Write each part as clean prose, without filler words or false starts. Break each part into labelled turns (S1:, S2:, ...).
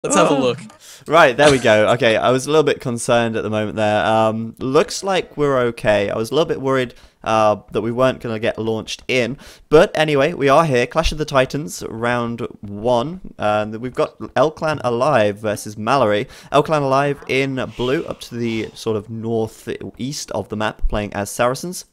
S1: Let's have a look.
S2: Right, there we go. Okay, I was a little bit concerned at the moment there. Looks like we're okay. I was a little bit worried that we weren't going to get launched in. But anyway, we are here. Clash of the Titans, round 1. And we've got L-Clan Alive versus Mallory. L-Clan Alive in blue up to the sort of northeast of the map, playing as Saracens.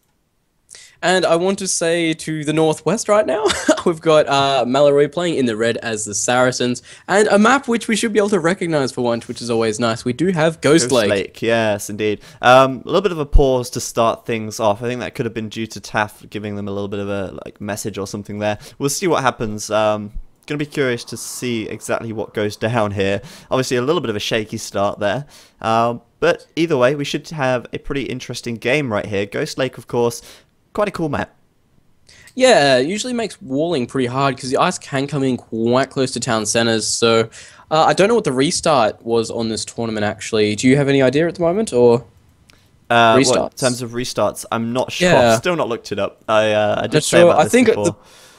S1: And I want to say to the northwest right now, we've got Mallory playing in the red as the Saracens, and a map which we should be able to recognize for once, which is always nice. We do have Ghost Lake.
S2: Yes, indeed. A little bit of a pause to start things off. I think that could have been due to Taff giving them a little bit of a message or something there. We'll see what happens. Gonna be curious to see exactly what goes down here. Obviously, a little bit of a shaky start there. But either way, we should have a pretty interesting game right here. Ghost Lake, of course, quite a cool map.
S1: Yeah, it usually makes walling pretty hard because the ice can come in quite close to town centers. So I don't know what the restart was on this tournament, actually. Do you have any idea at the moment, or restarts?
S2: What, in terms of restarts, I'm not sure.
S1: Yeah.
S2: I've still not looked it up. I did
S1: Not
S2: say
S1: sure.
S2: about
S1: I
S2: this
S1: think
S2: before.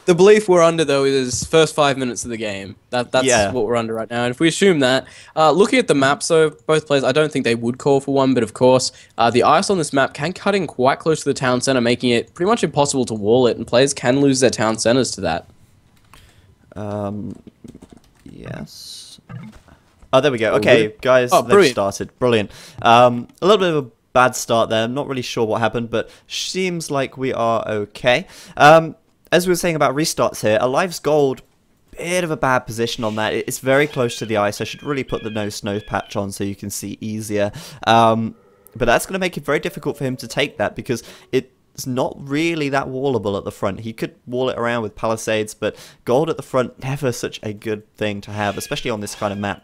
S1: the belief we're under, though, is first 5 minutes of the game. That's
S2: Yeah.
S1: what we're under right now. And if we assume that, looking at the map, so both players, I don't think they would call for one, but of course, the ice on this map can cut in quite close to the town center, making it pretty much impossible to wall it, and players can lose their town centers to that.
S2: Yes. Oh, there we go. Okay, guys, they've
S1: brilliant.
S2: started. Brilliant. A little bit of a bad start there. I'm not really sure what happened, but seems like we are okay. As we were saying about restarts here, Alive's gold, bit of a bad position on that. It's very close to the ice. I should really put the no snow patch on so you can see easier. But that's going to make it very difficult for him to take that because it's not really that wallable at the front. He could wall it around with palisades, but gold at the front, never such a good thing to have, especially on this kind of map.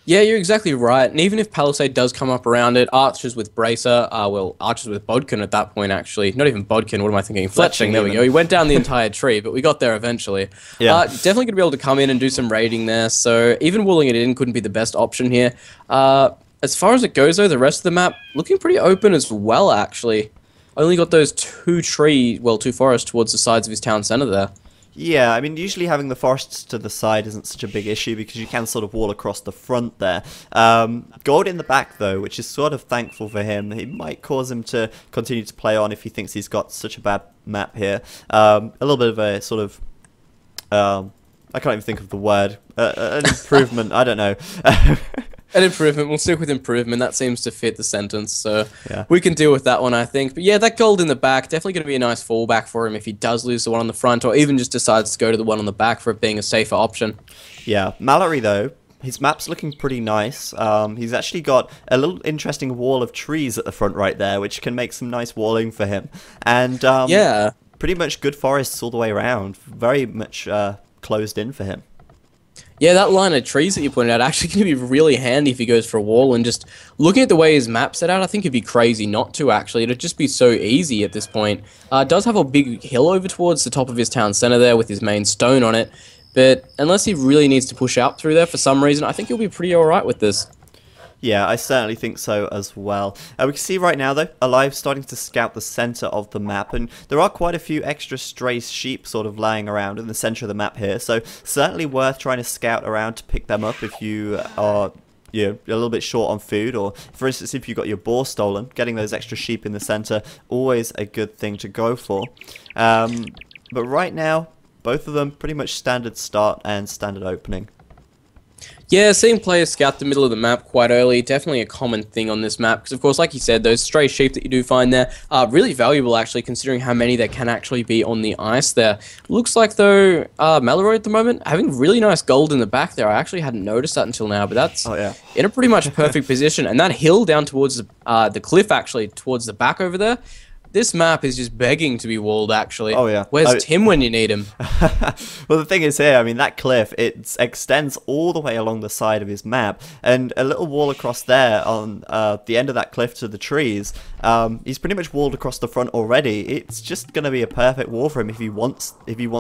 S1: Yeah, you're exactly right. And even if Palisade does come up around it, archers with Bracer, well, archers with Bodkin at that point, actually. Not even Bodkin, what am I thinking? Fletching, there we go. He went down the entire tree, but we got there eventually.
S2: Yeah.
S1: Definitely going to be able to come in and do some raiding there, so even walling it in couldn't be the best option here. As far as it goes, though, the rest of the map looking pretty open as well, actually. Only got those two forests towards the sides of his town center there.
S2: Yeah, I mean, usually having the forests to the side isn't such a big issue because you can sort of wall across the front there. Gold in the back, though, which is sort of thankful for him. It might cause him to continue to play on if he thinks he's got such a bad map here. A little bit of a sort of... I can't even think of the word. An improvement, I don't know.
S1: An improvement. We'll stick with improvement. That seems to fit the sentence, so
S2: Yeah.
S1: we can deal with that one, I think. But yeah, that gold in the back, definitely going to be a nice fallback for him if he does lose the one on the front, or even just decides to go to the one on the back for it being a safer option.
S2: Yeah, Mallory, though, his map's looking pretty nice. He's actually got a little interesting wall of trees at the front right there, which can make some nice walling for him. And
S1: Yeah.
S2: pretty much good forests all the way around. Very much closed in for him.
S1: Yeah, that line of trees that you pointed out actually going to be really handy if he goes for a wall, and just looking at the way his map's set out, I think it'd be crazy not to, actually. It'd just be so easy at this point. It does have a big hill over towards the top of his town center there with his main stone on it, but unless he really needs to push out through there for some reason, I think he'll be pretty alright with this.
S2: Yeah, I certainly think so as well. We can see right now, though, Alive starting to scout the center of the map, and there are quite a few extra stray sheep sort of lying around in the center of the map here, so certainly worth trying to scout around to pick them up if you are a little bit short on food, or for instance, if you got your boar stolen, getting those extra sheep in the center, always a good thing to go for. But right now, both of them pretty much standard start and standard opening.
S1: Yeah, seeing players scout the middle of the map quite early, definitely a common thing on this map, because of course, like you said, those stray sheep that you do find there are really valuable, actually, considering how many there can actually be on the ice there. Looks like, though, Mallory at the moment, having really nice gold in the back there. I actually hadn't noticed that until now, but that's in a pretty much perfect position. And that hill down towards the cliff, actually, towards the back over there, this map is just begging to be walled, actually.
S2: Oh, yeah.
S1: Where's Tim when you need him?
S2: Well, the thing is here, I mean, that cliff, it extends all the way along the side of his map, and a little wall across there on the end of that cliff to the trees, he's pretty much walled across the front already. It's just going to be a perfect wall for him if he wants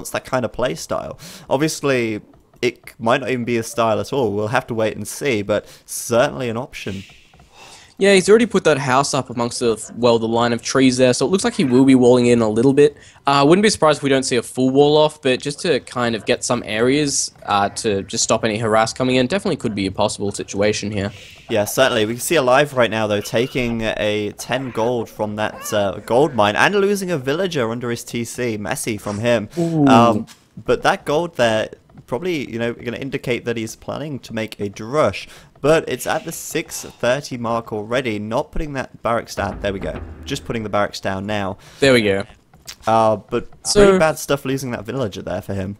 S2: that kind of play style. Obviously, it might not even be a style at all. We'll have to wait and see, but certainly an option.
S1: Yeah, he's already put that house up amongst the line of trees there, so it looks like he will be walling in a little bit. I wouldn't be surprised if we don't see a full wall off, but just to kind of get some areas to just stop any harass coming in, definitely could be a possible situation here.
S2: Yeah, certainly. We can see Alive right now, though, taking a 10 gold from that gold mine and losing a villager under his TC. Messy from him. But that gold there probably, going to indicate that he's planning to make a drush. But it's at the 6:30 mark already, not putting that barracks down. There we go. Just putting the barracks down now.
S1: There we go.
S2: But pretty bad stuff losing that villager there for him.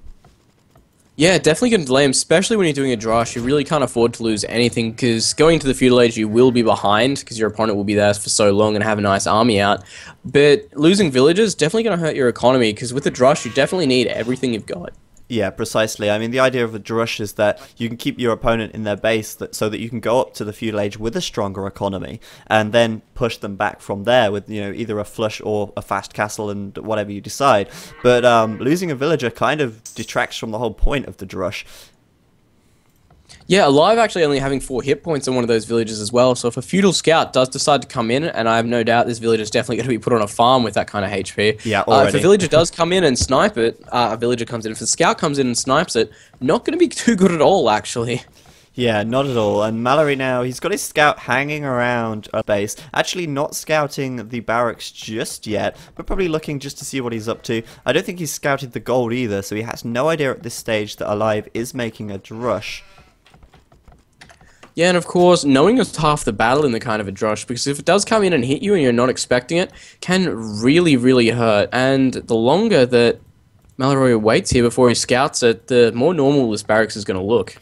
S1: Yeah, definitely going to delay him, especially when you're doing a drush. You really can't afford to lose anything, because going to the feudal age, you will be behind, because your opponent will be there for so long and have a nice army out. But losing villagers definitely going to hurt your economy, because with the drush, you definitely need everything you've got.
S2: Yeah, precisely. I mean, the idea of the drush is that you can keep your opponent in their base so that you can go up to the feudal age with a stronger economy and then push them back from there with, either a flush or a fast castle and whatever you decide. But losing a villager kind of detracts from the whole point of the drush.
S1: Yeah, Alive actually only having 4 hit points on one of those villages as well, so if a feudal scout does decide to come in, and I have no doubt this village is definitely going to be put on a farm with that kind of HP.
S2: Yeah, already.
S1: If a villager does come in and snipe it, a villager comes in. If a scout comes in and snipes it, not going to be too good at all, actually.
S2: Yeah, not at all. And Mallory now, he's got his scout hanging around a base, actually not scouting the barracks just yet, but probably looking just to see what he's up to. I don't think he's scouted the gold either, so he has no idea at this stage that Alive is making a drush.
S1: Yeah, and of course, knowing is half the battle in the kind of a drush, because if it does come in and hit you and you're not expecting it, can really, really hurt. And the longer that Mallory waits here before he scouts it, the more normal this barracks is going to look.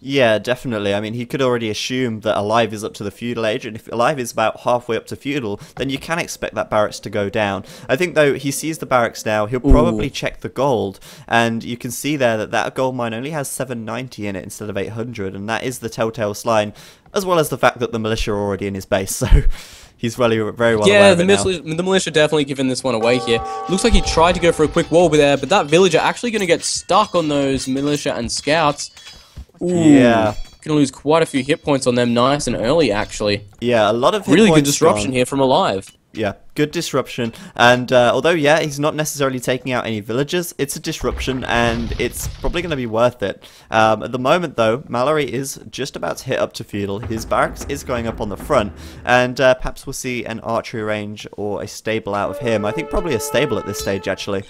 S2: Yeah, definitely. I mean, he could already assume that Alive is up to the feudal age, and if Alive is about halfway up to feudal, then you can expect that barracks to go down. I think, though, he sees the barracks now, he'll probably check the gold, and you can see there that that gold mine only has 790 in it instead of 800, and that is the telltale sign, as well as the fact that the militia are already in his base, so he's very well aware of it now.
S1: The militia definitely giving this one away here. Looks like he tried to go for a quick wall there, but that villager actually going to get stuck on those militia and scouts. Ooh,
S2: yeah.
S1: Gonna lose quite a few hit points on them nice and early, actually.
S2: Yeah, a lot of hit
S1: really
S2: points
S1: good disruption
S2: gone.
S1: here from Alive.
S2: Yeah, good disruption. And although, yeah, he's not necessarily taking out any villagers, it's a disruption, and it's probably going to be worth it. At the moment, though, Mallory is just about to hit up to feudal. His barracks is going up on the front, and perhaps we'll see an archery range or a stable out of him. I think probably a stable at this stage, actually.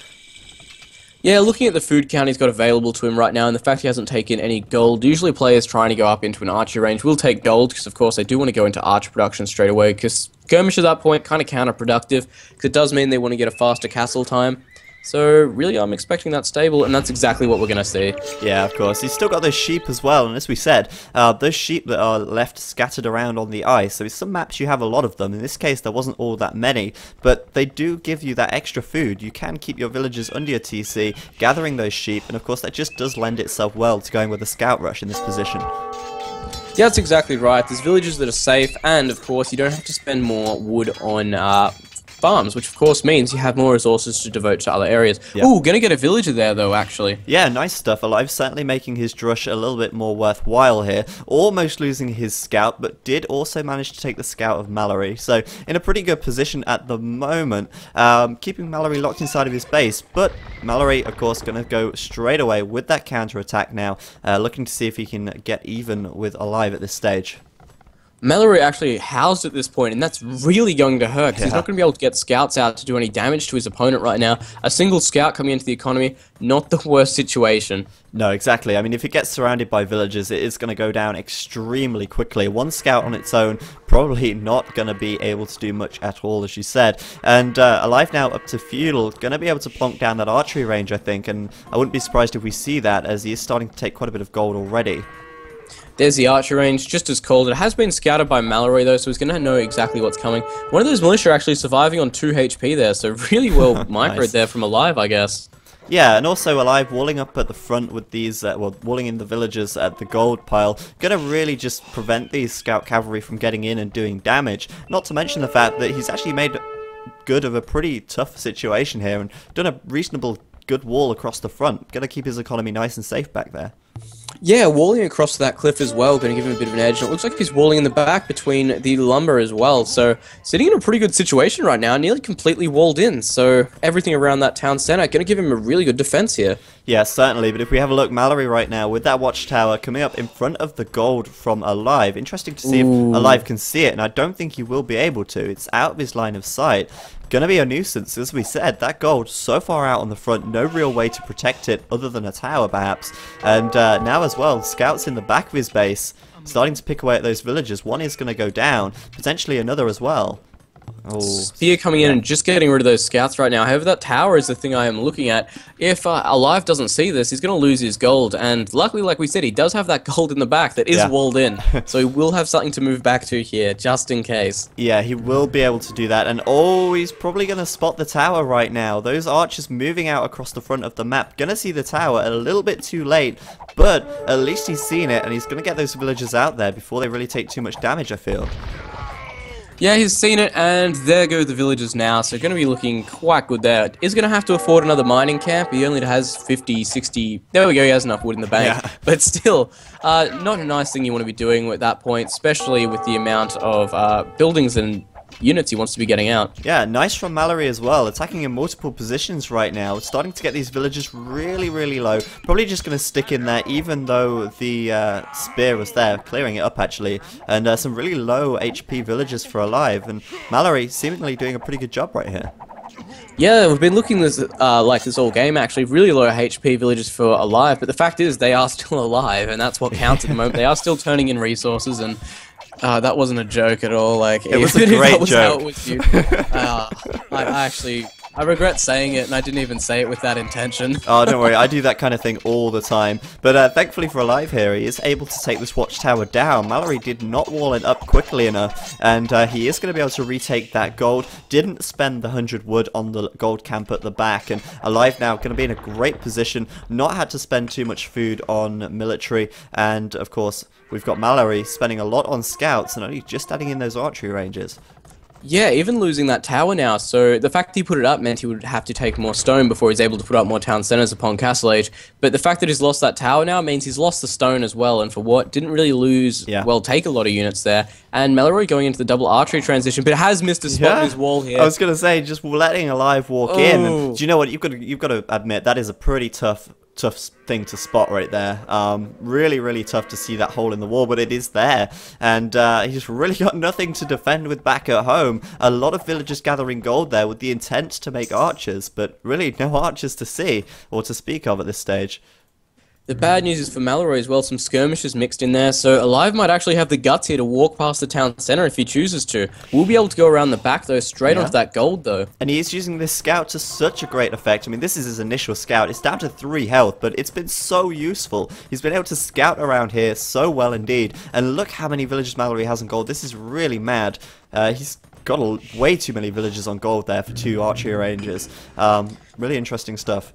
S1: Yeah, looking at the food count he's got available to him right now, and the fact he hasn't taken any gold, usually players trying to go up into an archer range will take gold, because of course they do want to go into archer production straight away, because skirmish at that point kind of counterproductive, because it does mean they want to get a faster castle time. So really I'm expecting that stable, and that's exactly what we're going to see.
S2: Yeah, of course. He's still got those sheep as well, and as we said, those sheep that are left scattered around on the ice, so in some maps you have a lot of them. In this case there wasn't all that many, but they do give you that extra food. You can keep your villagers under your TC, gathering those sheep, and of course that just does lend itself well to going with a scout rush in this position.
S1: Yeah, that's exactly right. There's villages that are safe, and of course you don't have to spend more wood on farms, which of course means you have more resources to devote to other areas. Yep. Ooh, gonna get a villager there though, actually.
S2: Yeah, nice stuff. Alive certainly making his drush a little bit more worthwhile here. Almost losing his scout, but did also manage to take the scout of Mallory. So in a pretty good position at the moment, keeping Mallory locked inside of his base. But Mallory, of course, gonna go straight away with that counter attack now, looking to see if he can get even with Alive at this stage.
S1: Mallory actually housed at this point, and that's really going to hurt, because he's not going to be able to get scouts out to do any damage to his opponent right now. A single scout coming into the economy, not the worst situation.
S2: No, exactly. I mean, if it gets surrounded by villagers, it is going to go down extremely quickly. One scout on its own, probably not going to be able to do much at all, as you said. And Alive now up to feudal, going to be able to plonk down that archery range, I think, and I wouldn't be surprised if we see that, as he is starting to take quite a bit of gold already.
S1: There's the archer range, just as called. It has been scouted by Mallory though, so he's going to know exactly what's coming. One of those militia actually surviving on 2 HP there, so really well microed
S2: Nice.
S1: there from Alive, I guess.
S2: Yeah, and also Alive walling up at the front with these, walling in the villagers at the gold pile, gonna really just prevent these scout cavalry from getting in and doing damage. Not to mention the fact that he's actually made good of a pretty tough situation here and done a reasonable good wall across the front. Gonna keep his economy nice and safe back there.
S1: Yeah, walling across that cliff as well, going to give him a bit of an edge. And it looks like he's walling in the back between the lumber as well. So, sitting in a pretty good situation right now, nearly completely walled in. So, everything around that town center, going to give him a really good defense here.
S2: Yeah, certainly. But if we have a look, Mallory right now with that watchtower coming up in front of the gold from Alive. Interesting to see if Alive can see it, and I don't think he will be able to. It's out of his line of sight. Gonna be a nuisance, as we said. That gold so far out on the front, no real way to protect it other than a tower perhaps. And now as well, scouts in the back of his base starting to pick away at those villagers. One is gonna go down, potentially another as well. Oh,
S1: Spear coming in and just getting rid of those scouts right now. However, that tower is the thing I am looking at. If Alive doesn't see this, he's going to lose his gold. And luckily, like we said, he does have that gold in the back that is walled in. So he will have something to move back to here, just in case.
S2: Yeah, he will be able to do that. And oh, he's probably going to spot the tower right now. Those archers moving out across the front of the map. Going to see the tower a little bit too late. But at least he's seen it, and he's going to get those villagers out there before they really take too much damage, I feel.
S1: Yeah, he's seen it, and there go the villagers now, so going to be looking quite good there. Is going to have to afford another mining camp. He only has 50, 60... There we go, he has enough wood in the bank. Yeah. But still, not a nice thing you want to be doing at that point, especially with the amount of buildings and units he wants to be getting out.
S2: Yeah, nice from Mallory as well, attacking in multiple positions right now, starting to get these villagers really, really low. Probably just going to stick in there even though the spear was there, clearing it up actually, and some really low HP villagers for Alive, and Mallory seemingly doing a pretty good job right here.
S1: Yeah, we've been looking this like this all game actually, really low HP villagers for Alive, but the fact is they are still alive, and that's what counts at the moment. They are still turning in resources, and that wasn't a joke at all. Like
S2: it was a great joke.
S1: I regret saying it, and I didn't even say it with that intention.
S2: Oh, don't worry, I do that kind of thing all the time. But thankfully for Alive here, he is able to take this watchtower down. Mallory did not wall it up quickly enough, and he is going to be able to retake that gold. Didn't spend the 100 wood on the gold camp at the back, and Alive now going to be in a great position. Not had to spend too much food on military, and of course, we've got Mallory spending a lot on scouts and only just adding in those archery ranges.
S1: Yeah, even losing that tower now, so the fact that he put it up meant he would have to take more stone before he's able to put up more town centers upon Castle Age, but the fact that he's lost that tower now means he's lost the stone as well, and for what? Didn't really lose, well, take a lot of units there, and Mallory going into the double archery transition, but has missed a spot in his wall here.
S2: I was going to say, just letting Alive walk in, and do you know what, you've got to admit, that is a pretty tough thing to spot right there. Really, really tough to see that hole in the wall, but it is there, and he's really got nothing to defend with back at home. A lot of villagers gathering gold there with the intent to make archers, but really no archers to see or to speak of at this stage.
S1: The bad news is for Mallory as well, some skirmishes mixed in there, so Alive might actually have the guts here to walk past the town center if he chooses to. We'll be able to go around the back though, straight onto that gold though.
S2: And he is using this scout to such a great effect. I mean, this is his initial scout. It's down to 3 health, but it's been so useful. He's been able to scout around here so well indeed. And look how many villagers Mallory has on gold. This is really mad. He's got way too many villagers on gold there for 2 archery ranges. Really interesting stuff.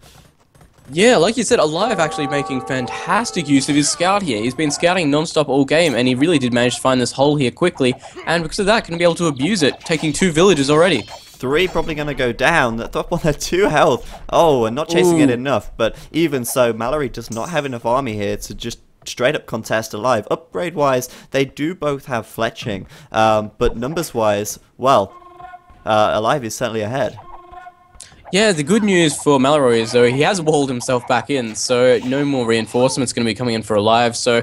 S1: Yeah, like you said, Alive actually making fantastic use of his scout here. He's been scouting non-stop all game, and he really did manage to find this hole here quickly, and because of that, can be able to abuse it, taking 2 villages already.
S2: 3 probably going to go down. The top one had 2 health. Oh, and not chasing it enough, but even so, Mallory does not have enough army here to just straight up contest Alive. Upgrade wise, they do both have fletching, but numbers wise, well, Alive is certainly ahead.
S1: Yeah, the good news for Mallory is, though, he has walled himself back in, so no more reinforcements going to be coming in for Alive, so...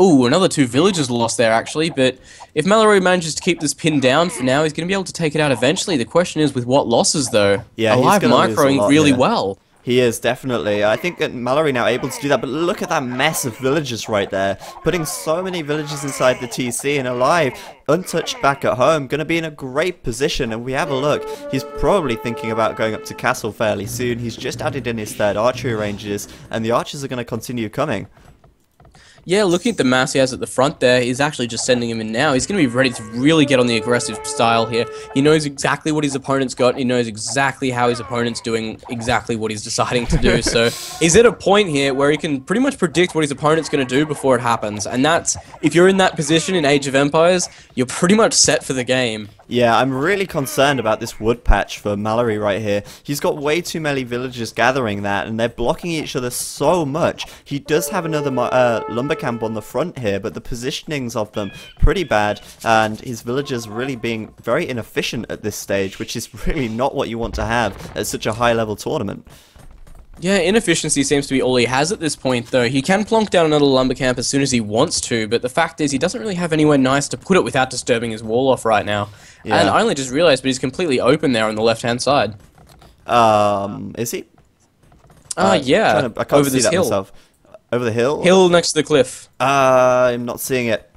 S1: Ooh, another 2 villages lost there, actually, but if Mallory manages to keep this pinned down for now, he's going to be able to take it out eventually. The question is, with what losses, though?
S2: Yeah,
S1: Alive microing really well.
S2: He is, definitely. I think that Mallory now able to do that, but look at that mess of villagers right there. Putting so many villagers inside the TC, and Alive, untouched back at home, going to be in a great position. And we have a look. He's probably thinking about going up to castle fairly soon. He's just added in his 3rd archery ranges, and the archers are going to continue coming.
S1: Yeah, looking at the mass he has at the front there, he's actually just sending him in now. He's going to be ready to really get on the aggressive style here. He knows exactly what his opponent's got. He knows exactly how his opponent's doing exactly what he's deciding to do. So he's at a point here where he can pretty much predict what his opponent's going to do before it happens. And that's, if you're in that position in Age of Empires, you're pretty much set for the game.
S2: Yeah, I'm really concerned about this wood patch for Mallory right here. He's got way too many villagers gathering that, and they're blocking each other so much. He does have another lumber camp on the front here, but the positionings of them pretty bad, and his villagers really being very inefficient at this stage, which is really not what you want to have at such a high-level tournament.
S1: Yeah, inefficiency seems to be all he has at this point, though. He can plonk down another lumber camp as soon as he wants to, but the fact is he doesn't really have anywhere nice to put it without disturbing his wall off right now. Yeah. And I only just realized, but he's completely open there on the left-hand side.
S2: Is he?
S1: Yeah,
S2: I can't
S1: over
S2: see
S1: this
S2: that
S1: hill.
S2: myself. Over the hill?
S1: Hill next to the cliff.
S2: I'm not seeing it.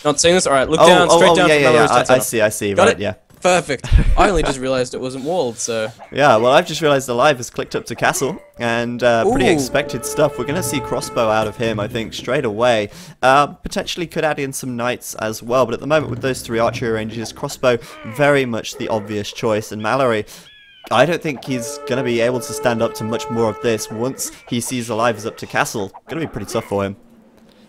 S1: Not seeing this? Alright, look down, straight down from Mallory's town center.
S2: I see,
S1: Got
S2: right,
S1: it?
S2: yeah.
S1: Perfect. I only just realized it wasn't walled, so...
S2: Yeah, well, I've just realized Alive has clicked up to castle, and pretty expected stuff. We're going to see crossbow out of him, I think, straight away. Potentially could add in some knights as well, but at the moment with those 3 archery ranges, crossbow very much the obvious choice, and Mallory... I don't think he's going to be able to stand up to much more of this once he sees Alive is up to castle. Going to be pretty tough for him.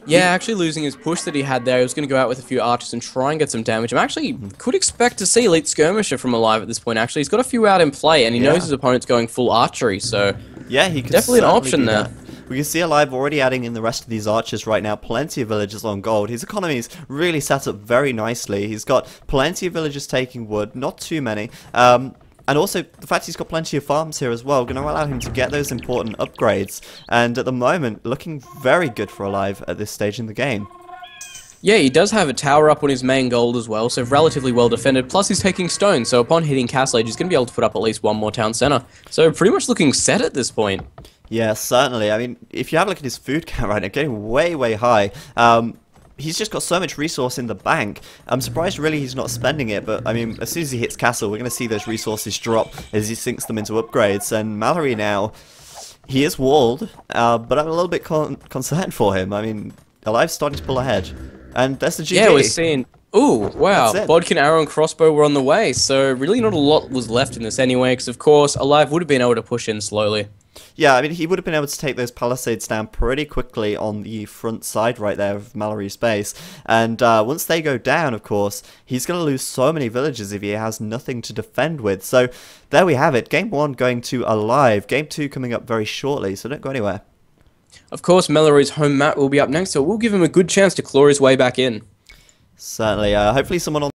S1: Yeah, actually losing his push that he had there, he was going to go out with a few archers and try and get some damage. I'm actually could expect to see Elite Skirmisher from Alive at this point, actually. He's got a few out in play, and he knows his opponent's going full archery, so...
S2: Yeah, he could
S1: definitely an option there.
S2: We can see Alive already adding in the rest of these archers right now. Plenty of villagers on gold. His economy is really set up very nicely. He's got plenty of villagers taking wood, not too many. And also, the fact he's got plenty of farms here as well, going to allow him to get those important upgrades. And at the moment, looking very good for Alive at this stage in the game.
S1: Yeah, he does have a tower up on his main gold as well, so relatively well defended. Plus, he's taking stone, so upon hitting Castle Age, he's going to be able to put up at least one more town center. So pretty much looking set at this point.
S2: Yeah, certainly. I mean, if you have a look at his food count right now, getting way, way high. He's just got so much resource in the bank. I'm surprised really he's not spending it, but I mean, as soon as he hits castle, we're going to see those resources drop as he sinks them into upgrades. And Mallory now, he is walled, but I'm a little bit concerned for him. I mean, Alive's starting to pull ahead. And that's the GG.
S1: Yeah, we're seeing... Ooh, wow, Bodkin, Arrow, and Crossbow were on the way, so really not a lot was left in this anyway, because of course, Alive would have been able to push in slowly.
S2: Yeah, I mean, he would have been able to take those palisades down pretty quickly on the front side right there of Mallory's base. And once they go down, of course, he's going to lose so many villages if he has nothing to defend with. So there we have it. Game 1 going to Alive. Game 2 coming up very shortly, so don't go anywhere.
S1: Of course, Mallory's home map will be up next, so we'll give him a good chance to claw his way back in.
S2: Certainly. Hopefully someone on